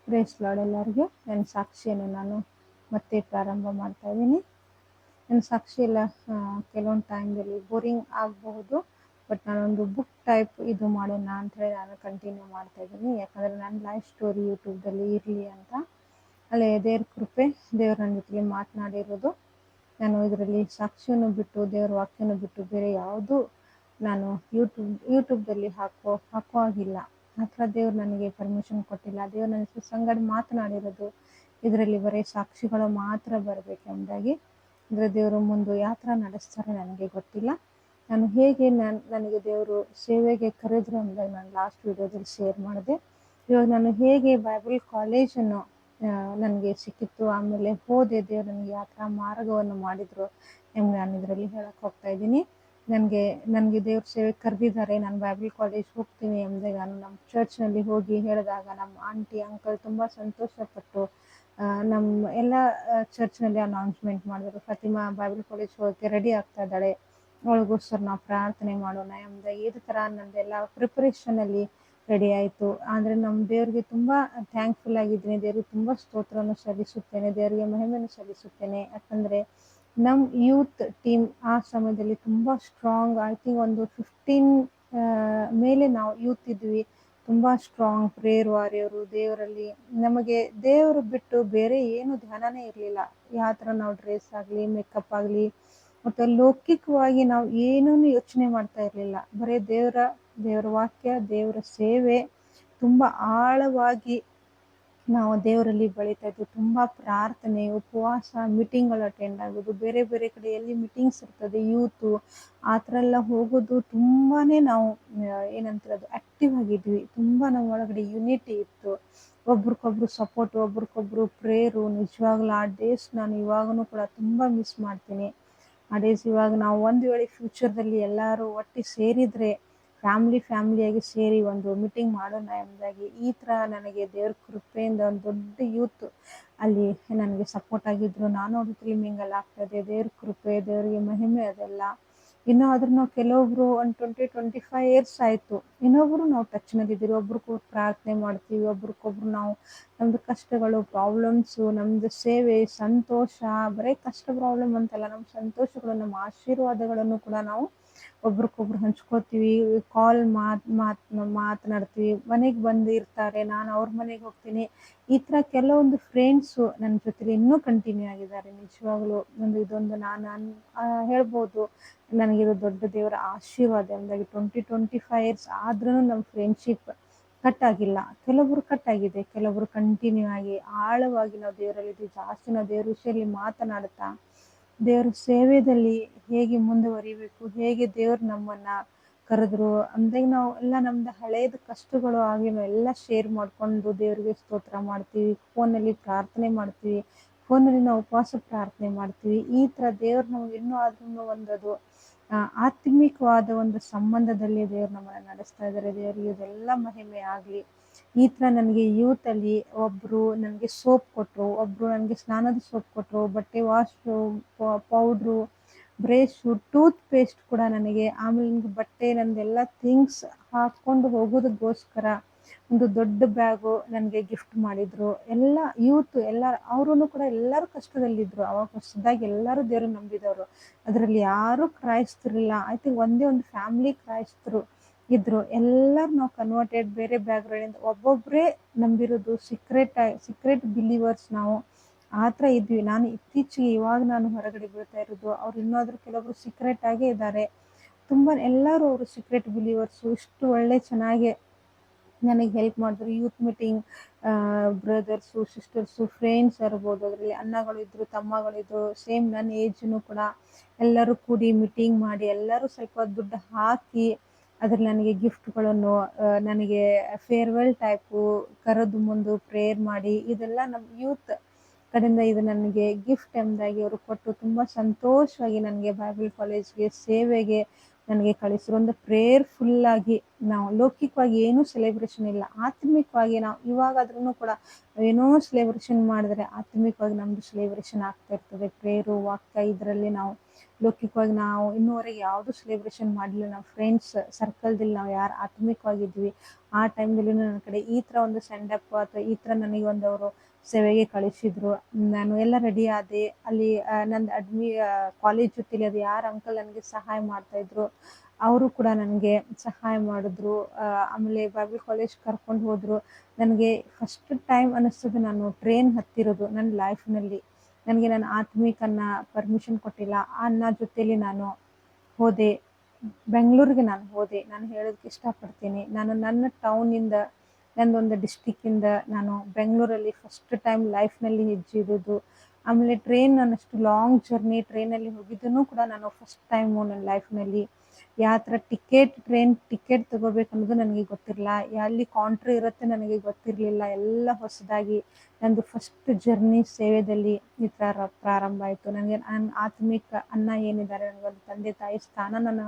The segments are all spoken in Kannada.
ಪ್ರೇಸ್ ಲಾರ್ಡ್ ಎಲ್ಲರಿಗೂ. ನನ್ನ ಸಾಕ್ಷಿಯನ್ನು ನಾನು ಮತ್ತೆ ಪ್ರಾರಂಭ ಮಾಡ್ತಾ ಇದ್ದೀನಿ. ನನ್ನ ಸಾಕ್ಷಿ ಎಲ್ಲ ಕೆಲವೊಂದು ಟೈಮ್ದಲ್ಲಿ ಬೋರಿಂಗ್ ಆಗಬಹುದು, ಬಟ್ ನಾನೊಂದು ಬುಕ್ ಟೈಪ್ ಇದು ಮಾಡೋಣ ಅಂತೇಳಿ ನಾನು ಕಂಟಿನ್ಯೂ ಮಾಡ್ತಾ ಇದ್ದೀನಿ. ಯಾಕಂದರೆ ನನ್ನ ಲೈಫ್ ಸ್ಟೋರಿ ಯೂಟ್ಯೂಬ್ದಲ್ಲಿ ಇರಲಿ ಅಂತ. ಅಲ್ಲೇ ದೇವ್ರ ಕೃಪೆ, ದೇವ್ರ ನನ್ನ ಜೊತೆಗೆ ಮಾತನಾಡಿರೋದು. ನಾನು ಇದರಲ್ಲಿ ಸಾಕ್ಷಿಯನ್ನು ಬಿಟ್ಟು, ದೇವ್ರ ವಾಕ್ಯನ ಬಿಟ್ಟು ಬೇರೆ ಯಾವುದೂ ನಾನು ಯೂಟ್ಯೂಬ್ದಲ್ಲಿ ಹಾಕೋ ಆಗಿಲ್ಲ. ಆ ಥರ ದೇವ್ರು ನನಗೆ ಪರ್ಮಿಷನ್ ಕೊಟ್ಟಿಲ್ಲ. ದೇವ್ರು ನನ್ನ ಸಂಗಡ ಮಾತನಾಡಿರೋದು ಇದರಲ್ಲಿ ಬರೀ ಸಾಕ್ಷಿಗಳು ಮಾತ್ರ ಬರಬೇಕೆಂಬುದಾಗಿ. ಅಂದರೆ ದೇವರು ಮುಂದೆ ಯಾವ ಥರ ನಡೆಸ್ತಾರೆ ನನಗೆ ಗೊತ್ತಿಲ್ಲ. ನಾನು ಹೇಗೆ ನನಗೆ ದೇವರು ಸೇವೆಗೆ ಕರೆದ್ರು ಅಂದಾಗ ನಾನು ಲಾಸ್ಟ್ ವಿಡಿಯೋದಲ್ಲಿ ಶೇರ್ ಮಾಡಿದೆ. ಇವಾಗ ನಾನು ಹೇಗೆ ಬೈಬಲ್ ಕಾಲೇಜನ್ನು ನನಗೆ ಸಿಕ್ಕಿತ್ತು, ಆಮೇಲೆ ಹೋದೆ, ದೇವ್ರು ನನಗೆ ಯಾವ ಥರ ಮಾರ್ಗವನ್ನು ಮಾಡಿದರು ಎಂಬ ನಾನು ಇದರಲ್ಲಿ ಹೇಳಕ್ಕೆ ಹೋಗ್ತಾ ಇದ್ದೀನಿ. ನನಗೆ ದೇವ್ರ ಸೇವೆ ಕರೆದಿದ್ದಾರೆ, ನಾನು ಬೈಬಲ್ ಕಾಲೇಜ್ ಹೋಗ್ತೀನಿ ಎಂದಾಗ ನಾನು ನಮ್ಮ ಚರ್ಚ್ನಲ್ಲಿ ಹೋಗಿ ಹೇಳಿದಾಗ ನಮ್ಮ ಆಂಟಿ ಅಂಕಲ್ ತುಂಬ ಸಂತೋಷಪಟ್ಟು ನಮ್ಮ ಎಲ್ಲ ಚರ್ಚ್ನಲ್ಲಿ ಅನೌನ್ಸ್ಮೆಂಟ್ ಮಾಡಿದ್ರು, ಫಾತಿಮಾ ಬೈಬಲ್ ಕಾಲೇಜ್ ಹೋಗೋಕ್ಕೆ ರೆಡಿ ಆಗ್ತಾ ಇದ್ದಾಳೆ, ಅವಳಿಗೋಸ್ಕರ ನಾವು ಪ್ರಾರ್ಥನೆ ಮಾಡೋಣ ಎಂಬುದಾಗಿ. ಇದೇ ಥರ ನನ್ನದೆಲ್ಲ ಪ್ರಿಪ್ರೇಷನಲ್ಲಿ ರೆಡಿ ಆಯಿತು. ಆದರೆ ನಮ್ಮ ದೇವ್ರಿಗೆ ತುಂಬ ಥ್ಯಾಂಕ್ಫುಲ್ ಆಗಿದ್ದೀನಿ. ದೇವ್ರಿಗೆ ತುಂಬ ಸ್ತೋತ್ರವನ್ನು ಸಲ್ಲಿಸುತ್ತೇನೆ, ದೇವರಿಗೆ ಮಹಿಮೆಯನ್ನು ಸಲ್ಲಿಸುತ್ತೇನೆ. ಯಾಕಂದರೆ ನಮ್ಮ ಯೂತ್ ಟೀಮ್ ಆ ಸಮಯದಲ್ಲಿ ತುಂಬ ಸ್ಟ್ರಾಂಗ್, ಐ ಥಿಂಕ್ ಒಂದು 15 ಮೇಲೆ ನಾವು ಯೂತ್ ಇದ್ವಿ. ತುಂಬ ಸ್ಟ್ರಾಂಗ್ ಪ್ರೇಯರ್ ವಾರಿಯರು. ದೇವರಲ್ಲಿ ನಮಗೆ ದೇವರು ಬಿಟ್ಟು ಬೇರೆ ಏನು ಧ್ಯಾನನೇ ಇರಲಿಲ್ಲ. ಯಾವ ಥರ ನಾವು ಡ್ರೆಸ್ ಆಗಲಿ, ಮೇಕಪ್ ಆಗಲಿ, ಮತ್ತು ಲೌಕಿಕವಾಗಿ ನಾವು ಏನೂ ಯೋಚನೆ ಮಾಡ್ತಾ ಇರಲಿಲ್ಲ. ಬರೀ ದೇವರ ವಾಕ್ಯ, ದೇವರ ಸೇವೆ, ತುಂಬ ಆಳವಾಗಿ ನಾವು ದೇವರಲ್ಲಿ ಬೆಳೀತಾ ಇದ್ವಿ. ತುಂಬ ಪ್ರಾರ್ಥನೆ, ಉಪವಾಸ, ಮೀಟಿಂಗ್ಗಳು ಅಟೆಂಡ್ ಆಗೋದು, ಬೇರೆ ಬೇರೆ ಕಡೆ ಎಲ್ಲಿ ಮೀಟಿಂಗ್ಸ್ ಇರ್ತದೆ ಯೂತು ಆ ಥರ ಎಲ್ಲ ಹೋಗೋದು. ತುಂಬಾ ನಾವು ಏನಂತಾರೆ ಆ್ಯಕ್ಟಿವ್ ಆಗಿದ್ವಿ. ತುಂಬ ನಮ್ಮ ಒಳಗಡೆ ಯುನಿಟಿ ಇತ್ತು, ಒಬ್ರಿಗೊಬ್ರು ಸಪೋರ್ಟ್, ಒಬ್ರಿಗೊಬ್ರು ಪ್ರೇಯರು. ನಿಜವಾಗ್ಲೂ ಆ ಡೇಸ್ ನಾನು ಇವಾಗೂ ಕೂಡ ತುಂಬ ಮಿಸ್ ಮಾಡ್ತೀನಿ. ಆ ಡೇಸ್ ಇವಾಗ ನಾವು ಒಂದು ವೇಳೆ ಫ್ಯೂಚರ್ದಲ್ಲಿ ಎಲ್ಲರೂ ಒಟ್ಟಿಗೆ ಸೇರಿದರೆ ಫ್ಯಾಮಿಲಿಯಾಗಿ ಸೇರಿ ಒಂದು ಮೀಟಿಂಗ್ ಮಾಡೋಣ ಎಂಬುದಾಗಿ. ಈ ಥರ ನನಗೆ ದೇವ್ರ ಕೃಪೆಯಿಂದ ಒಂದು ದೊಡ್ಡ ಯೂತ್ ಅಲ್ಲಿ ನನಗೆ ಸಪೋರ್ಟ್ ಆಗಿದ್ರು. ನಾನು ಅವ್ರ ಜೊತೆ ಮಿಂಗಲ್ ಆಗ್ತಾಯಿದ್ದೆ. ದೇವ್ರ ಕೃಪೆ, ದೇವರಿಗೆ ಮಹಿಮೆ ಅದೆಲ್ಲ. ಇನ್ನೂ ಆದ್ರೂ ನಾವು ಕೆಲವೊಬ್ರು ಒಂದು 25 ಇಯರ್ಸ್ ಆಯಿತು, ಇನ್ನೊಬ್ರು ನಾವು ಟಚ್ನಲ್ಲಿದ್ದೀವಿ. ಒಬ್ರಿಗೊಬ್ರು ಪ್ರಾರ್ಥನೆ ಮಾಡ್ತೀವಿ, ಒಬ್ರಿಗೊಬ್ರು ನಾವು ನಮ್ಮದು ಕಷ್ಟಗಳು, ಪ್ರಾಬ್ಲಮ್ಸು, ನಮ್ಮದು ಸೇವೆ, ಸಂತೋಷ, ಬರೀ ಕಷ್ಟ ಪ್ರಾಬ್ಲಮ್ ಅಂತಲ್ಲ, ನಮ್ಮ ಸಂತೋಷಗಳು, ನಮ್ಮ ಆಶೀರ್ವಾದಗಳನ್ನು ಕೂಡ ನಾವು ಒಬ್ರಿಗೊಬ್ರು ಹಂಚ್ಕೋತೀವಿ. ಕಾಲ್ ಮಾತನಾಡ್ತೀವಿ. ಮನೆಗೆ ಬಂದಿರ್ತಾರೆ, ನಾನು ಅವ್ರ ಮನೆಗೆ ಹೋಗ್ತೀನಿ. ಈ ಥರ ಕೆಲವೊಂದು ಫ್ರೆಂಡ್ಸು ನನ್ನ ಜೊತೆಲಿ ಇನ್ನೂ ಕಂಟಿನ್ಯೂ ಆಗಿದ್ದಾರೆ. ನಿಜವಾಗ್ಲೂ ಇದೊಂದು ನಾನು ಹೇಳ್ಬೋದು, ನನಗಿದು ದೊಡ್ಡ ದೇವರ ಆಶೀರ್ವಾದ ಎಂಬುದಾಗಿ. 25 ಇಯರ್ಸ್ ಆದ್ರೂ ನಮ್ಮ ಫ್ರೆಂಡ್ಶಿಪ್ ಕಟ್ ಆಗಿಲ್ಲ. ಕೆಲವೊಬ್ರು ಕಟ್ ಆಗಿದೆ, ಕೆಲವೊಬ್ರು ಕಂಟಿನ್ಯೂ ಆಗಿ ಆಳವಾಗಿ ನಾವು ದೇವರಲ್ಲಿದ್ದೀವಿ. ಜಾಸ್ತಿ ನಾವು ದೇವ್ರ ವಿಷಯದಲ್ಲಿ ಮಾತನಾಡ್ತಾ, ದೇವ್ರ ಸೇವೆಯಲ್ಲಿ ಹೇಗೆ ಮುಂದುವರಿಬೇಕು, ಹೇಗೆ ದೇವ್ರು ನಮ್ಮನ್ನು ಕರೆದ್ರು ಅಂದಾಗ ನಾವು ಎಲ್ಲ ನಮ್ಮದು ಹಳೇದು ಕಷ್ಟಗಳು ಆಗಿ ನಾವೆಲ್ಲ ಶೇರ್ ಮಾಡಿಕೊಂಡು ದೇವರಿಗೆ ಸ್ತೋತ್ರ ಮಾಡ್ತೀವಿ. ಫೋನಲ್ಲಿ ಪ್ರಾರ್ಥನೆ ಮಾಡ್ತೀವಿ, ಫೋನಲ್ಲಿ ನಾವು ಉಪವಾಸ ಪ್ರಾರ್ಥನೆ ಮಾಡ್ತೀವಿ. ಈ ಥರ ದೇವ್ರು ನಮ್ಗೆ ಇನ್ನೂ ಆದ್ರೂ ಒಂದದು ಆತ್ಮಿಕವಾದ ಒಂದು ಸಂಬಂಧದಲ್ಲಿ ದೇವ್ರು ನಮ್ಮನ್ನು ನಡೆಸ್ತಾ ಇದ್ದಾರೆ. ದೇವರಿಗೆ ಇದೆಲ್ಲ ಮಹಿಮೆ ಆಗಲಿ. ಈ ಥರ ನನಗೆ ಯೂತಲ್ಲಿ ಒಬ್ಬರು ನನಗೆ ಸೋಪ್ ಕೊಟ್ಟರು, ಒಬ್ಬರು ನನಗೆ ಸ್ನಾನದ ಸೋಪ್ ಕೊಟ್ಟರು, ಬಟ್ಟೆ wash, powder, brush, tooth paste ಕೂಡ ನನಗೆ. ಆಮೇಲೆ ನನಗೆ ಬಟ್ಟೆ, ನಂದೆಲ್ಲ ಥಿಂಗ್ಸ್ ಹಾಕ್ಕೊಂಡು ಹೋಗೋದಕ್ಕೋಸ್ಕರ ಒಂದು ದೊಡ್ಡ ಬ್ಯಾಗು ನನಗೆ ಗಿಫ್ಟ್ ಮಾಡಿದರು. ಎಲ್ಲ ಯೂತ್ ಅವರು ಕೂಡ ಎಲ್ಲರೂ ಕಷ್ಟದಲ್ಲಿದ್ದರು. ಅವಾಗ ಹೊಸದಾಗಿ ಎಲ್ಲರೂ ದೇವ್ರು ನಂಬಿದವರು, ಅದರಲ್ಲಿ ಯಾರೂ ಕ್ರೈಸ್ತರಿಲ್ಲ. ಐ ಥಿಂಕ್ ಒಂದೇ ಒಂದು ಫ್ಯಾಮಿಲಿ ಕ್ರೈಸ್ತರು ಇದ್ದರು. ಎಲ್ಲರೂ ನಾವು ಕನ್ವರ್ಟೆಡ್, ಬೇರೆ ಬ್ಯಾಗ್ಗಳಿಂದ ಒಬ್ಬೊಬ್ಬರೇ ನಂಬಿರೋದು, ಸೀಕ್ರೆಟ್ ಬಿಲೀವರ್ಸ್ ನಾವು. ಆ ಥರ ಇದ್ವಿ. ನಾನು ಇತ್ತೀಚೆಗೆ ಇವಾಗ ನಾನು ಹೊರಗಡೆ ಬೀಳ್ತಾ ಇರೋದು, ಅವ್ರು ಇನ್ನೂ ಕೆಲವೊಬ್ರು ಸೀಕ್ರೆಟ್ ಆಗೇ ಇದ್ದಾರೆ. ತುಂಬ ಎಲ್ಲರೂ ಅವರು ಸೀಕ್ರೆಟ್ ಬಿಲೀವರ್ಸು. ಇಷ್ಟು ಒಳ್ಳೆ ಚೆನ್ನಾಗಿ ನನಗೆ ಹೆಲ್ಪ್ ಮಾಡಿದ್ರು. Youth meeting, brothers, sisters, friends ಇರ್ಬೋದು, ಅದರಲ್ಲಿ ಅಣ್ಣಗಳಿದ್ರು, ತಮ್ಮಗಳಿದ್ರು, ಸೇಮ್ ನನ್ನ ಏಜ್ನು ಕೂಡ. ಎಲ್ಲರೂ ಕೂಡಿ ಮೀಟಿಂಗ್ ಮಾಡಿ, ಎಲ್ಲರೂ ಸ್ವಲ್ಪ ದುಡ್ಡು ಹಾಕಿ ಅದ್ರಲ್ಲಿ ನನಗೆ ಗಿಫ್ಟ್ಗಳನ್ನು, ನನಗೆ ಫೇರ್ವೆಲ್ ಟೈಪು ಕರೆದು ಮುಂದೆ ಪ್ರೇಯರ್ ಮಾಡಿ, ಇದೆಲ್ಲ ನಮ್ಮ ಯೂತ್ ಕಡೆಯಿಂದ ಇದು ನನಗೆ ಗಿಫ್ಟ್ ಎಂಬುದಾಗಿ ಅವರು ಕೊಟ್ಟು ತುಂಬ ಸಂತೋಷವಾಗಿ ನನಗೆ ಬೈಬಲ್ ಕಾಲೇಜ್ಗೆ ಸೇವೆಗೆ ನನಗೆ ಕಳಿಸಿದ್ರು. ಒಂದು ಪ್ರೇಯರ್ಫುಲ್ಲಾಗಿ, ನಾವು ಲೌಕಿಕವಾಗಿ ಏನೂ ಸೆಲೆಬ್ರೇಷನ್ ಇಲ್ಲ, ಆತ್ಮಿಕವಾಗಿ ನಾವು ಇವಾಗಾದ್ರೂ ಕೂಡ ಏನೋ ಸೆಲೆಬ್ರೇಷನ್ ಮಾಡಿದ್ರೆ ಆತ್ಮಿಕವಾಗಿ ನಮ್ಮದು ಸೆಲೆಬ್ರೇಷನ್ ಆಗ್ತಾ ಇರ್ತದೆ. ಪ್ರೇಯರು, ವಾಕ್ಯ, ಇದರಲ್ಲಿ ನಾವು ಲೌಕಿಕವಾಗಿ ನಾವು ಇನ್ನೂವರೆಗೆ ಯಾವುದು ಸೆಲೆಬ್ರೇಷನ್ ಮಾಡಲಿಲ್ಲ. ನಾವು ಫ್ರೆಂಡ್ಸ್ ಸರ್ಕಲ್ದಲ್ಲಿ ನಾವು ಯಾರು ಆತ್ಮಿಕವಾಗಿದ್ವಿ ಆ ಟೈಮ್ದಲ್ಲಿ ನನ್ನ ಕಡೆ ಈ ಥರ ಒಂದು ಸೆಂಡಪ್ ಅಥವಾ ಈ ಥರ ನನಗೆ ಒಂದು ಅವರು ಸೇವೆಗೆ ಕಳಿಸಿದ್ರು. ನಾನು ಎಲ್ಲ ರೆಡಿ ಆದೆ. ಅಲ್ಲಿ ನಂದು ಕಾಲೇಜ್ ಜೊತೆಲಿ ಅದು ಯಾರು ಅಂಕಲ್ ನನಗೆ ಸಹಾಯ ಮಾಡ್ತಾಯಿದ್ರು ಅವರು ಕೂಡ ನನಗೆ ಸಹಾಯ ಮಾಡಿದ್ರು. ಆಮೇಲೆ ಬೈಬಲ್ ಕಾಲೇಜ್ ಕರ್ಕೊಂಡು ಹೋದರು. ನನಗೆ ಫಸ್ಟ್ ಟೈಮ್ ಅನ್ನಿಸ್ತದೆ ನಾನು ಟ್ರೈನ್ ಹತ್ತಿರೋದು ನನ್ನ ಲೈಫ್ನಲ್ಲಿ. ನನಗೆ ನನ್ನ ಆತ್ಮಿಕನ್ನ ಪರ್ಮಿಷನ್ ಕೊಟ್ಟಿಲ್ಲ. ಆ ಅನ್ನ ಜೊತೆಲಿ ನಾನು ಹೋದೆ, ಬೆಂಗಳೂರಿಗೆ ನಾನು ಹೋದೆ. ನಾನು ಹೇಳೋದಕ್ಕೆ ಇಷ್ಟಪಡ್ತೀನಿ, ನಾನು ನನ್ನ ಟೌನಿಂದ ನಂದೊಂದು ಡಿಸ್ಟಿಕ್ಕಿಂದ ನಾನು ಬೆಂಗಳೂರಲ್ಲಿ ಫಸ್ಟ್ ಟೈಮ್ ಲೈಫ್ನಲ್ಲಿ ಹೆಜ್ಜೆ ಇಡೋದು. ಆಮೇಲೆ ಟ್ರೈನ್ ನಾನಷ್ಟು ಲಾಂಗ್ ಜರ್ನಿ ಟ್ರೈನಲ್ಲಿ ಹೋಗಿದ್ದೂ ಕೂಡ ನಾನು ಫಸ್ಟ್ ಟೈಮು ನನ್ನ ಲೈಫ್ನಲ್ಲಿ. ಯಾವ ಥರ ಟ್ರೈನ್ ಟಿಕೆಟ್ ತೊಗೋಬೇಕನ್ನೋದು ನನಗೆ ಗೊತ್ತಿರಲಿಲ್ಲ. ಎಲ್ಲಿ ಕೌಂಟ್ರ್ ಇರುತ್ತೆ ನನಗೆ ಗೊತ್ತಿರಲಿಲ್ಲ. ಎಲ್ಲ ಹೊಸದಾಗಿ ನಂದು ಫಸ್ಟ್ ಜರ್ನಿ ಸೇವೆಯಲ್ಲಿ ಈ ಥರ ಪ್ರಾರಂಭ ಆಯಿತು. ನನಗೆ ನನ್ನ ಆತ್ಮಿಕ ಅನ್ನ ಏನಿದ್ದಾರೆ, ನನಗೊಂದು ತಂದೆ ತಾಯಿ ಸ್ಥಾನ ನಾನು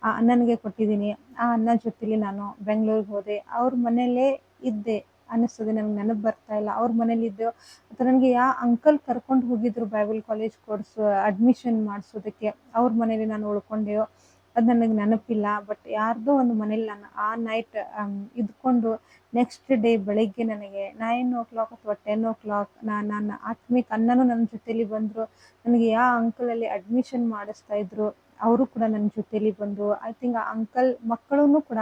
ಆ ಅಣ್ಣನಿಗೆ ಕೊಟ್ಟಿದ್ದೀನಿ. ಆ ಅನ್ನ ಜೊತೆಲಿ ನಾನು ಬೆಂಗಳೂರಿಗೆ ಹೋದೆ. ಅವ್ರ ಮನೆಯಲ್ಲೇ ಇದ್ದೆ ಅನ್ನಿಸ್ತದೆ, ನನಗೆ ನೆನಪು ಬರ್ತಾ ಇಲ್ಲ. ಅವ್ರ ಮನೇಲಿದ್ದು ಅಥವಾ ನನಗೆ ಅಂಕಲ್ ಕರ್ಕೊಂಡು ಹೋಗಿದ್ರು ಬೈಬಲ್ ಕಾಲೇಜ್ ಅಡ್ಮಿಷನ್ ಮಾಡಿಸೋದಕ್ಕೆ, ಅವ್ರ ಮನೇಲಿ ನಾನು ಉಳ್ಕೊಂಡೆಯೋ ಅದು ನನಗೆ ನೆನಪಿಲ್ಲ. ಬಟ್ ಯಾರ್ದೋ ಒಂದು ಮನೇಲಿ ನಾನು ಆ ನೈಟ್ ಇದ್ಕೊಂಡು ನೆಕ್ಸ್ಟ್ ಡೇ ಬೆಳಗ್ಗೆ ನನಗೆ 9 ಅಥವಾ 10 ನನ್ನ ಆತ್ಮಿಕ ಅಣ್ಣನೂ ನನ್ನ ಜೊತೆಲಿ ಬಂದರು. ನನಗೆ ಅಂಕಲಲ್ಲಿ ಅಡ್ಮಿಷನ್ ಮಾಡಿಸ್ತಾ ಇದ್ರು ಅವರು ಕೂಡ ನನ್ನ ಜೊತೆಲಿ ಬಂದರು. ಐ ಥಿಂಕ್ ಆ ಅಂಕಲ್ ಮಕ್ಕಳೂ ಕೂಡ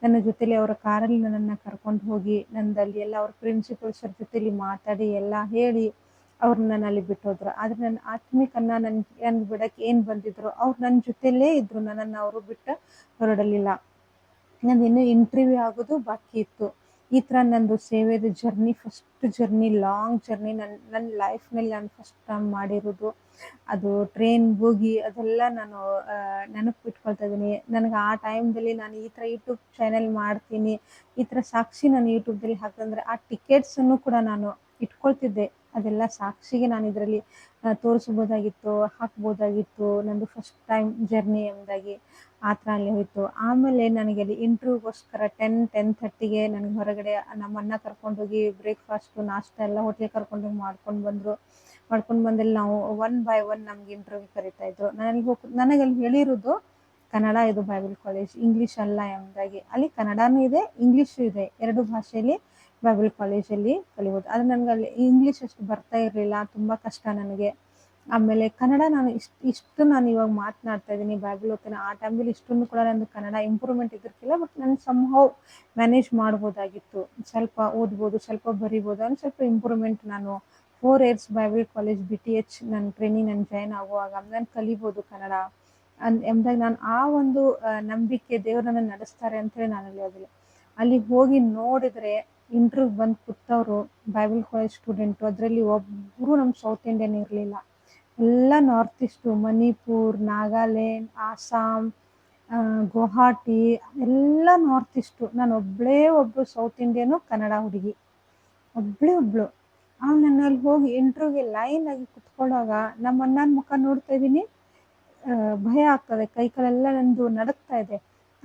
ನನ್ನ ಜೊತೆಲಿ ಅವರ ಕಾರಲ್ಲಿ ನನ್ನನ್ನು ಕರ್ಕೊಂಡು ಹೋಗಿ ನಂದಲ್ಲಿ ಎಲ್ಲ ಅವ್ರ ಪ್ರಿನ್ಸಿಪಲ್ಸರ ಜೊತೆಲಿ ಮಾತಾಡಿ ಎಲ್ಲ ಹೇಳಿ ಅವ್ರು ನನ್ನ ಅಲ್ಲಿ ಬಿಟ್ಟೋದ್ರು. ಆದರೆ ನನ್ನ ಆತ್ಮಿಕನ್ನ ನನ್ಗೆ ಬಿಡಕ್ಕೆ ಏನು ಬಂದಿದ್ರು ಅವ್ರು ನನ್ನ ಜೊತೆಲೇ ಇದ್ರು, ನನ್ನನ್ನು ಅವರು ಬಿಟ್ಟು ಹೊರಡಲಿಲ್ಲ. ನಂದು ಇನ್ನೂ ಇಂಟರ್ವ್ಯೂ ಆಗೋದು ಬಾಕಿ ಇತ್ತು. ಈ ಥರ ನಂದು ಸೇವೆದ journey, first journey, long journey ನನ್ನ ಲೈಫ್ನಲ್ಲಿ ನಾನು ಫಸ್ಟ್ ಟೈಮ್ ಮಾಡಿರೋದು. ಅದು ಟ್ರೈನ್ ಹೋಗಿ ಅದೆಲ್ಲ ನಾನು ನೆನಪಿಟ್ಕೊಳ್ತಾ ಇದ್ದೀನಿ. ನನಗೆ ಆ ಟೈಮ್ದಲ್ಲಿ ನಾನು ಈ ಥರ ಯೂಟ್ಯೂಬ್ ಚಾನೆಲ್ ಮಾಡ್ತೀನಿ, ಈ ಥರ ಸಾಕ್ಷಿ ನಾನು ಯೂಟ್ಯೂಬ್ದಲ್ಲಿ ಹಾಕಂದ್ರೆ ಆ ಟಿಕೆಟ್ಸನ್ನು ಕೂಡ ನಾನು ಇಟ್ಕೊಳ್ತಿದ್ದೆ. ಅದೆಲ್ಲ ಸಾಕ್ಷಿಗೆ ನಾನು ಇದರಲ್ಲಿ ತೋರಿಸ್ಬೋದಾಗಿತ್ತು, ಹಾಕ್ಬೋದಾಗಿತ್ತು. ನಂದು ಫಸ್ಟ್ ಟೈಮ್ ಜರ್ನಿ ಎಂಬುದಾಗಿ ಆ ಥರ ಅಲ್ಲಿ ಹೋಯಿತು. ಆಮೇಲೆ ನನಗೆ ಅಲ್ಲಿ ಇಂಟರ್ವ್ಯೂಗೋಸ್ಕರ 10:30ಗೆ ನನಗೆ ಹೊರಗಡೆ ನಮ್ಮ ಅಣ್ಣ ಕರ್ಕೊಂಡೋಗಿ ಬ್ರೇಕ್ಫಾಸ್ಟು ನಾಷ್ಟ ಎಲ್ಲ ಹೋಟ್ಲಿಗೆ ಕರ್ಕೊಂಡೋಗಿ ಮಾಡ್ಕೊಂಡು ಬಂದಲ್ಲಿ ನಾವು 1 by 1 ನಮ್ಗೆ ಇಂಟರ್ವ್ಯೂ ಕರೀತಾ ಇದ್ರು. ನನಗಲ್ಲಿ ಹೇಳಿರೋದು ಕನ್ನಡ ಇದು ಬೈಬಲ್ ಕಾಲೇಜ್, ಇಂಗ್ಲೀಷ್ ಅಲ್ಲ ಎಂಬುದಾಗಿ. ಅಲ್ಲಿ ಕನ್ನಡನೂ ಇದೆ, ಇಂಗ್ಲೀಷು ಇದೆ, 2 ಭಾಷೆಯಲ್ಲಿ ಬೈಬಲ್ ಕಾಲೇಜಲ್ಲಿ ಕಲಿಬೋದು. ಆದರೆ ನನಗೆ ಅಲ್ಲಿ ಇಂಗ್ಲೀಷ್ ಅಷ್ಟು ಬರ್ತಾ ಇರಲಿಲ್ಲ, ತುಂಬ ಕಷ್ಟ ನನಗೆ. ಆಮೇಲೆ ಕನ್ನಡ ನಾನು ಇಷ್ಟು ನಾನು ಇವಾಗ ಮಾತನಾಡ್ತಾ ಇದ್ದೀನಿ, ಬೈಬಲ್ ಓದ್ತೀನಿ. ಆ ಟೈಮಲ್ಲಿ ಇಷ್ಟೊಂದು ಕೂಡ ನಂದು ಕನ್ನಡ ಇಂಪ್ರೂವ್ಮೆಂಟ್ ಇದ್ದಿರ್ಕಿಲ್ಲ. ಬಟ್ ನಾನು ಸಮ್ಹೌ ಮ್ಯಾನೇಜ್ ಮಾಡ್ಬೋದಾಗಿತ್ತು. ಸ್ವಲ್ಪ ಓದ್ಬೋದು, ಸ್ವಲ್ಪ ಬರಿಬೋದು, ಒಂದು ಸ್ವಲ್ಪ ಇಂಪ್ರೂವ್ಮೆಂಟ್. ನಾನು 4 years ಬೈಬಲ್ ಕಾಲೇಜ್ BTH ನನ್ನ ಟ್ರೈನಿಂಗ್ ನಾನು ಜಾಯ್ನ್ ಆಗುವಾಗ ನಾನು ಕಲಿಬೋದು ಕನ್ನಡ ಎಂಬುದಾಗಿ ನಾನು ಆ ಒಂದು ನಂಬಿಕೆ ದೇವರು ನನ್ನ ನಡೆಸ್ತಾರೆ ಅಂತೇಳಿ ನಾನು ಹೇಳೋದಿಲ್ಲ. ಅಲ್ಲಿ ಹೋಗಿ ನೋಡಿದರೆ ಇಂಟರ್ವ್ಯೂ ಬಂದು ಕೂತವರು ಬೈಬಲ್ ಕಾಲೇಜ್ ಸ್ಟೂಡೆಂಟು, ಅದರಲ್ಲಿ ಒಬ್ಬರು ನಮ್ಮ ಸೌತ್ ಇಂಡಿಯನ್ ಇರಲಿಲ್ಲ. ಎಲ್ಲ ನಾರ್ತ್ ಈಸ್ಟು, ಮಣಿಪುರ್, ನಾಗಾಲ್ಯಾಂಡ್, ಆಸಾಮ್, ಗುವಾಹಟಿ ಎಲ್ಲ ನಾರ್ತ್ ಈಸ್ಟು. ನಾನು ಒಬ್ಬಳು ಸೌತ್ ಇಂಡಿಯನು ಕನ್ನಡ ಹುಡುಗಿ, ಒಬ್ಬಳು. ಆಮೇಲೆ ನಾನು ಅಲ್ಲಿ ಹೋಗಿ ಇಂಟರ್ವ್ಯೂಗೆ ಲೈನ್ ಆಗಿ ಕುತ್ಕೊಳ್ಳೋವಾಗ ನಮ್ಮ ಅಣ್ಣನ ಮುಖ ನೋಡ್ತಾ ಇದ್ದೀನಿ, ಭಯ ಆಗ್ತದೆ, ಕೈಕಾಲೆಲ್ಲ ನಂದು ನಡುಕ್ತಾ ಇದೆ.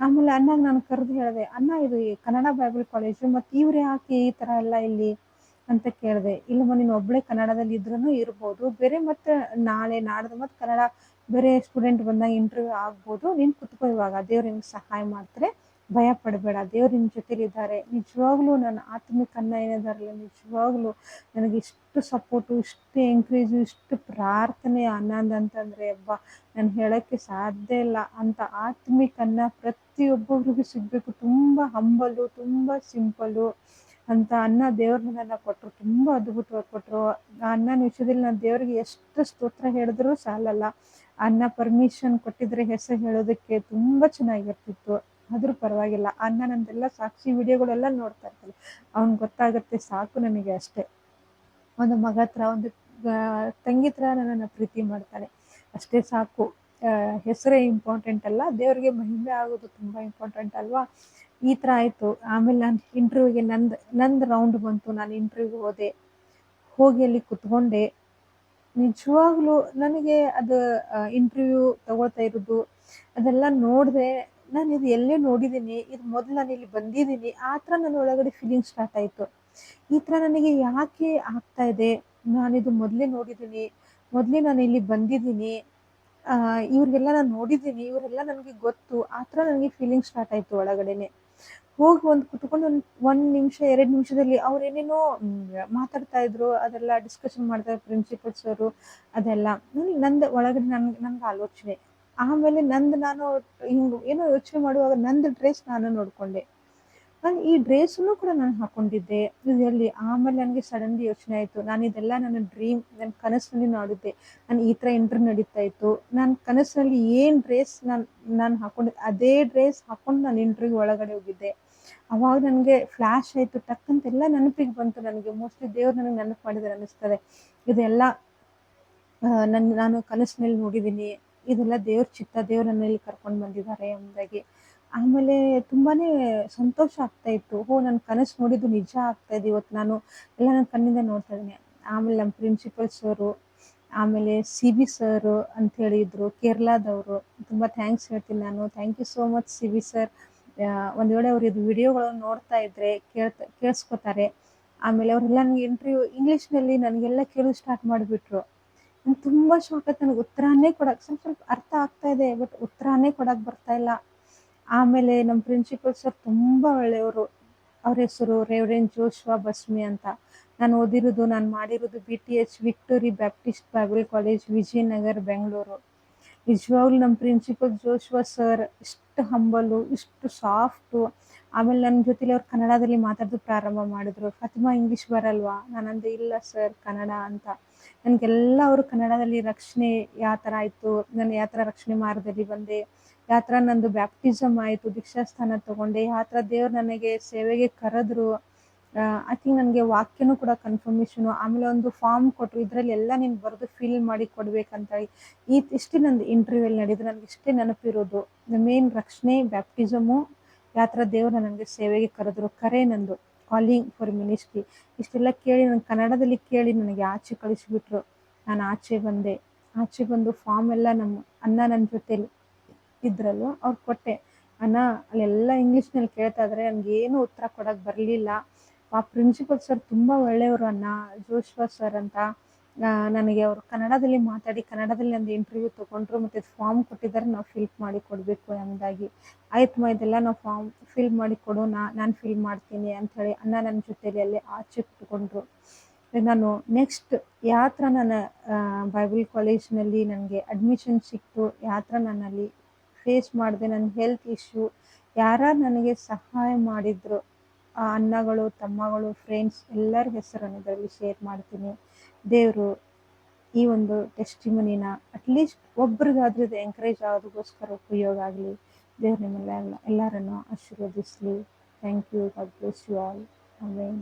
ಆಮೇಲೆ ಅಣ್ಣಗೆ ನಾನು ಕರೆದು ಹೇಳಿದೆ, ಅಣ್ಣ ಇದು ಕನ್ನಡ ಬೈಬಲ್ ಕಾಲೇಜು, ಮತ್ತು ಇವ್ರು ಯಾಕೆ ಈ ಥರ ಎಲ್ಲ ಇಲ್ಲಿ ಅಂತ ಕೇಳಿದೆ. ಇಲ್ಲಮ್ಮ ನೀನು ಒಬ್ಬಳೇ ಕನ್ನಡದಲ್ಲಿ ಇದ್ರೂ ಇರ್ಬೋದು, ಬೇರೆ ಮತ್ತು ನಾಳೆ ನಾಡ್ದು ಮತ್ತು ಕನ್ನಡ ಬೇರೆ ಸ್ಟೂಡೆಂಟ್ ಬಂದಾಗ ಇಂಟರ್ವ್ಯೂ ಆಗ್ಬೋದು. ನೀನು ಕುತ್ಕೋ, ಇವಾಗ ದೇವ್ರು ನಿಮ್ಗೆ ಸಹಾಯ ಮಾಡ್ತಾರೆ, ಭಯ ಪಡಬೇಡ, ದೇವ್ರು ನಿಮ್ಮ ಜೊತೆಲಿದ್ದಾರೆ. ನಿಜವಾಗ್ಲೂ ನನ್ನ ಆತ್ಮಿಕ ಅನ್ನ ಏನಿದಾರಲ್ಲ, ನಿಜವಾಗ್ಲೂ ನನಗೆ ಇಷ್ಟು ಸಪೋರ್ಟು, ಇಷ್ಟು ಎಂಕರೇಜು, ಇಷ್ಟು ಪ್ರಾರ್ಥನೆ ಆನಂದ ಅಂತಂದರೆ ನಾನು ಹೇಳೋಕ್ಕೆ ಸಾಧ್ಯ ಇಲ್ಲ. ಅಂತ ಆತ್ಮಿಕ ಅನ್ನ ಪ್ರತಿಯೊಬ್ಬೊಬ್ರಿಗೂ ಸಿಗಬೇಕು. ತುಂಬ ಹಂಬಲು, ತುಂಬ ಸಿಂಪಲ್ಲು ಅಂತ ಅನ್ನ ದೇವ್ರು ನನ್ನ ಕೊಟ್ಟರು, ತುಂಬ ಅದ್ಭುತವಾಗಿ ಕೊಟ್ಟರು. ಆ ಅನ್ನನ ವಿಷಯದಲ್ಲಿ ನಾನು ದೇವರಿಗೆ ಎಷ್ಟು ಸ್ತೋತ್ರ ಹೇಳಿದ್ರೂ ಸಾಲಲ್ಲ. ಅನ್ನ ಪರ್ಮಿಷನ್ ಕೊಟ್ಟಿದ್ರೆ ಹೆಸರು ಹೇಳೋದಕ್ಕೆ ತುಂಬ ಚೆನ್ನಾಗಿರ್ತಿತ್ತು, ಆದರೂ ಪರವಾಗಿಲ್ಲ. ಅನ್ನ ನಂದೆಲ್ಲ ಸಾಕ್ಷಿ ವಿಡಿಯೋಗಳೆಲ್ಲ ನೋಡ್ತಾ ಇರ್ತಾರೆ, ಅವ್ನಿಗೆ ಗೊತ್ತಾಗುತ್ತೆ ಸಾಕು ನನಗೆ ಅಷ್ಟೇ. ಒಂದು ಮಗ ಹತ್ರ, ಒಂದು ತಂಗಿ ಥರ ನನ್ನನ್ನು ಪ್ರೀತಿ ಮಾಡ್ತಾನೆ, ಅಷ್ಟೇ ಸಾಕು. ಹೆಸರೇ ಇಂಪಾರ್ಟೆಂಟ್ ಅಲ್ಲ, ದೇವರಿಗೆ ಮಹಿಮೆ ಆಗೋದು ತುಂಬ ಇಂಪಾರ್ಟೆಂಟ್ ಅಲ್ವಾ. ಈ ಥರ ಆಯಿತು. ಆಮೇಲೆ ನಾನು ಇಂಟರ್ವ್ಯೂಗೆ ನಂದು ರೌಂಡ್ ಬಂತು. ನಾನು ಇಂಟರ್ವ್ಯೂಗೆ ಹೋಗಿ ಅಲ್ಲಿ ಕುತ್ಕೊಂಡೆ. ನಿಜವಾಗ್ಲೂ ನನಗೆ ಅದು ಇಂಟರ್ವ್ಯೂ ತಗೊಳ್ತಾ ಇರೋದು ಅದೆಲ್ಲ ನೋಡಿದೆ. ನಾನು ಇದು ಎಲ್ಲೇ ನೋಡಿದ್ದೀನಿ, ಇದು ಮೊದಲು ನಾನು ಇಲ್ಲಿ ಬಂದಿದ್ದೀನಿ, ಆ ಥರ ನನ್ನ ಒಳಗಡೆ ಫೀಲಿಂಗ್ ಸ್ಟಾರ್ಟ್ ಆಯಿತು. ಈ ಥರ ನನಗೆ ಯಾಕೆ ಆಗ್ತಾ ಇದೆ, ನಾನಿದು ಮೊದಲೇ ನೋಡಿದ್ದೀನಿ, ಮೊದಲೇ ನಾನು ಇಲ್ಲಿ ಬಂದಿದ್ದೀನಿ, ಇವ್ರಿಗೆಲ್ಲ ನಾನು ನೋಡಿದ್ದೀನಿ, ಇವರೆಲ್ಲ ನನಗೆ ಗೊತ್ತು. ಆ ಥರ ನನಗೆ ಫೀಲಿಂಗ್ ಸ್ಟಾರ್ಟ್ ಆಯಿತು ಒಳಗಡೆನೆ. ಹೋಗಿ ಒಂದು ಕುತ್ಕೊಂಡು ಒಂದು ನಿಮಿಷ 2 ನಿಮಿಷದಲ್ಲಿ ಅವ್ರೇನೇನೋ ಮಾತಾಡ್ತಾ ಇದ್ರು. ಅದೆಲ್ಲ ಡಿಸ್ಕಷನ್ ಮಾಡ್ತಾ ಇದ್ರು ಪ್ರಿನ್ಸಿಪಲ್ ಸರು ಅದೆಲ್ಲ. ನಂದು ಒಳಗಡೆ ನನ್ಗೆ ಆಲೋಚನೆ. ಆಮೇಲೆ ನಾನು ಹಿಂಗ್ ಏನೋ ಯೋಚನೆ ಮಾಡುವಾಗ ನಂದು ಡ್ರೆಸ್ ನಾನು ನೋಡ್ಕೊಂಡೆ. ನಾನು ಈ ಡ್ರೆಸ್ಸನ್ನು ಕೂಡ ನಾನು ಹಾಕೊಂಡಿದ್ದೆ. ಇದು ಎಲ್ಲಿ? ಆಮೇಲೆ ನನಗೆ ಸಡನ್ಲಿ ಯೋಚನೆ ಆಯಿತು. ನಾನು ಇದೆಲ್ಲ ನನ್ನ ಡ್ರೀಮ್, ನನ್ನ ಕನಸಿನಲ್ಲಿ ನೋಡಿದ್ದೆ. ನಾನು ಈ ಥರ ಇಂಟರ್ವ್ಯೂ ನಡೀತಾ ಇತ್ತು. ನಾನು ಕನಸಿನಲ್ಲಿ ಏನು ಡ್ರೆಸ್ ನಾನು ಹಾಕೊಂಡಿದ್ದೆ ಅದೇ ಡ್ರೆಸ್ ಹಾಕೊಂಡು ನಾನು ಇಂಟರ್ವ್ಯೂ ಒಳಗಡೆ ಹೋಗಿದ್ದೆ. ಅವಾಗ ನನಗೆ ಫ್ಲ್ಯಾಶ್ ಆಯಿತು. ಟಕ್ಕಂತೆಲ್ಲ ನೆನಪಿಗೆ ಬಂತು ನನಗೆ. ಮೋಸ್ಟ್ಲಿ ದೇವ್ರು ನನಗೆ ನೆನಪು ಮಾಡಿದ್ದಾರೆ ಅನ್ನಿಸ್ತದೆ. ಇದೆಲ್ಲ ನಾನು ಕನಸಿನಲ್ಲಿ ನೋಡಿದ್ದೀನಿ. ಇದೆಲ್ಲ ದೇವ್ರ ಚಿತ್ತ. ದೇವ್ರು ನನ್ನಲ್ಲಿ ಕರ್ಕೊಂಡು ಬಂದಿದ್ದಾರೆ ಎಂಬುದಾಗಿ. ಆಮೇಲೆ ತುಂಬಾನೇ ಸಂತೋಷ ಆಗ್ತಾ ಇತ್ತು. ನನ್ನ ಕನಸು ನೋಡಿದ್ದು ನಿಜ ಆಗ್ತಾ ಇದೆ. ಇವತ್ತು ನಾನು ಎಲ್ಲ ನನ್ನ ಕಣ್ಣಿಂದ ನೋಡ್ತಾ ಇದ್ದೀನಿ. ಆಮೇಲೆ ನಮ್ಮ ಪ್ರಿನ್ಸಿಪಲ್ ಸರು, ಆಮೇಲೆ CB ಸರ್ ಅಂತ ಹೇಳಿದ್ರು, ಕೇರಳದವರು. ತುಂಬ ಥ್ಯಾಂಕ್ಸ್ ಹೇಳ್ತೀನಿ ನಾನು. Thank you so much CB sir. ಒಂದು ವೇಳೆ ಅವ್ರು ಇದು ವಿಡಿಯೋಗಳನ್ನು ನೋಡ್ತಾ ಇದ್ರೆ ಕೇಳಿಸ್ಕೊತಾರೆ. ಆಮೇಲೆ ಅವರೆಲ್ಲ ನನಗೆ ಇಂಟರ್ವ್ಯೂ ಇಂಗ್ಲೀಷ್ನಲ್ಲಿ ನನಗೆಲ್ಲ ಕೇಳೋದು ಸ್ಟಾರ್ಟ್ ಮಾಡಿಬಿಟ್ರು. ನಂಗೆ ತುಂಬ ಶಾಕ್ ಆಯ್ತು. ನನಗೆ ಉತ್ತರನೇ ಕೊಡಕ್ಕೆ ಸ್ವಲ್ಪ ಅರ್ಥ ಆಗ್ತಾ ಇದೆ, ಬಟ್ ಉತ್ತರನೇ ಕೊಡಕ್ಕೆ ಬರ್ತಾ ಇಲ್ಲ. ಆಮೇಲೆ ನಮ್ಮ ಪ್ರಿನ್ಸಿಪಲ್ ಸರ್ ತುಂಬ ಒಳ್ಳೆಯವರು. ಅವ್ರ ಹೆಸರು ರೆವರೆಂಡ್ ಜೋಶ್ವಾ ಬಸ್ಮಿ ಅಂತ. ನಾನು ಓದಿರೋದು, ನಾನು ಮಾಡಿರೋದು BTH victory Baptist Bible college, Vijayanagar, Bengaluru. ನಿಜವಾಗ್ಲೂ ನಮ್ಮ ಪ್ರಿನ್ಸಿಪಲ್ ಜೋಶ್ವಾ ಸರ್ ಇಷ್ಟು ಹಂಬಲು, ಇಷ್ಟು ಸಾಫ್ಟು. ಆಮೇಲೆ ನನ್ನ ಜೊತೆಲಿ ಅವ್ರು ಕನ್ನಡದಲ್ಲಿ ಮಾತಾಡೋದು ಪ್ರಾರಂಭ ಮಾಡಿದ್ರು. ಫಾತಿಮಾ ಇಂಗ್ಲೀಷ್ ಬರಲ್ವಾ? ನಾನಂದೆ ಇಲ್ಲ ಸರ್ ಕನ್ನಡ ಅಂತ. ನನಗೆಲ್ಲ ಅವರು ಕನ್ನಡದಲ್ಲಿ ರಕ್ಷಣೆ ಯಾವ ಥರ ಆಯಿತು, ನಾನು ಯಾವ ಥರ ರಕ್ಷಣೆ ಮಾರ್ಗದಲ್ಲಿ ಬಂದೆ, ಯಾವ ಥರ ನಂದು ಬ್ಯಾಪ್ಟಿಸಮ್ ಆಯಿತು, ದೀಕ್ಷಾಸ್ಥಾನ ತೊಗೊಂಡೆ, ಯಾವ ಥರ ದೇವ್ರು ನನಗೆ ಸೇವೆಗೆ ಕರೆದ್ರು. ಐ ಥಿಂಕ್ ನನಗೆ ವಾಕ್ಯನೂ ಕೂಡ ಕನ್ಫರ್ಮೇಷನು. ಆಮೇಲೆ ಒಂದು ಫಾರ್ಮ್ ಕೊಟ್ಟರು, ಇದರಲ್ಲಿ ಎಲ್ಲ ನೀನು ಬರೆದು ಫಿಲ್ ಮಾಡಿ ಕೊಡ್ಬೇಕಂತ. ಇಷ್ಟೇ ನಂದು ಇಂಟರ್ವ್ಯೂಲ್ಲಿ ನಡೆದು. ನನಗೆ ಇಷ್ಟೇ ನೆನಪಿರೋದು. ಮೇನ್ ರಕ್ಷಣೆ, ಬ್ಯಾಪ್ಟಿಸಮು, ಯಾವ ಥರ ದೇವ್ರು ನನಗೆ ಸೇವೆಗೆ ಕರೆದ್ರು, ಕರೆ ನಂದು ಕಾಲಿಂಗ್ ಫಾರ್ ಮಿನಿಸ್ಟ್ರಿ. ಇಷ್ಟೆಲ್ಲ ಕೇಳಿ ನಾನು ಕನ್ನಡದಲ್ಲಿ ಕೇಳಿ ನನಗೆ ಆಚೆ ಕಳಿಸಿಬಿಟ್ರು. ನಾನು ಆಚೆ ಬಂದೆ. ಆಚೆ ಬಂದು ಫಾರ್ಮ್ ಎಲ್ಲ ನಮ್ಮ ಅಣ್ಣ ನನ್ನ ಜೊತೆಲಿ ಇದ್ರಲ್ವ ಅವ್ರು ಕೊಟ್ಟೆ. ಅಣ್ಣ ಅಲ್ಲೆಲ್ಲ ಇಂಗ್ಲೀಷ್ನಲ್ಲಿ ಕೇಳ್ತಾ ಇದ್ದಾರೆ, ನನಗೇನು ಉತ್ತರ ಕೊಡೋಕ್ಕೆ ಬರಲಿಲ್ಲ. ಆ ಪ್ರಿನ್ಸಿಪಲ್ ಸರ್ ತುಂಬ ಒಳ್ಳೆಯವರು ಅಣ್ಣ, ಜೋಶ್ವಾ ಸರ್ ಅಂತ. ನನಗೆ ಅವರು ಕನ್ನಡದಲ್ಲಿ ಮಾತಾಡಿ ಕನ್ನಡದಲ್ಲಿ ನಂದು ಇಂಟರ್ವ್ಯೂ ತೊಗೊಂಡ್ರು. ಮತ್ತು ಫಾರ್ಮ್ ಕೊಟ್ಟಿದ್ದಾರೆ, ನಾವು ಫಿಲ್ ಮಾಡಿ ಕೊಡಬೇಕು ಎಂಬುದಾಗಿ. ಆಯ್ತಮ್ಮ ಇದೆಲ್ಲ ನಾವು ಫಾರ್ಮ್ ಫಿಲ್ ಮಾಡಿ ಕೊಡು, ನಾನು ಫಿಲ್ ಮಾಡ್ತೀನಿ ಅಂಥೇಳಿ ಅಣ್ಣ ನನ್ನ ಜೊತೆಲಿ ಅಲ್ಲೇ ಆಚೆ ಕೂತ್ಕೊಂಡ್ರು. ನಾನು ನೆಕ್ಸ್ಟ್ ಯಾವ ಥರ ನಾನು ಬೈಬಲ್ ಕಾಲೇಜ್ನಲ್ಲಿ ನನಗೆ ಅಡ್ಮಿಷನ್ ಸಿಕ್ತು, ಯಾವ ಥರ ನಾನಲ್ಲಿ ಫೇಸ್ ಮಾಡಿದೆ, ನನ್ನ ಹೆಲ್ತ್ ಇಶ್ಯೂ, ಯಾರು ನನಗೆ ಸಹಾಯ ಮಾಡಿದ್ರು, ಆ ಅಣ್ಣಗಳು, ತಮ್ಮಗಳು, ಫ್ರೆಂಡ್ಸ್ ಎಲ್ಲರ ಹೆಸರನ್ನು ಇದರಲ್ಲಿ ಶೇರ್ ಮಾಡ್ತೀನಿ. ದೇವರು ಈ ಒಂದು ಟೆಸ್ಟಿಮನಿನ ಅಟ್ಲೀಸ್ಟ್ ಒಬ್ರಿಗಾದ್ರೂ ಇದು ಎಂಕರೇಜ್ ಆಗೋದಕ್ಕೋಸ್ಕರ ಉಪಯೋಗ ಆಗಲಿ. ದೇವ್ರು ನಿಮ್ಮೆಲ್ಲ ಎಲ್ಲರನ್ನು ಆಶೀರ್ವದಿಸಲಿ. Thank you. God bless you all. Amen.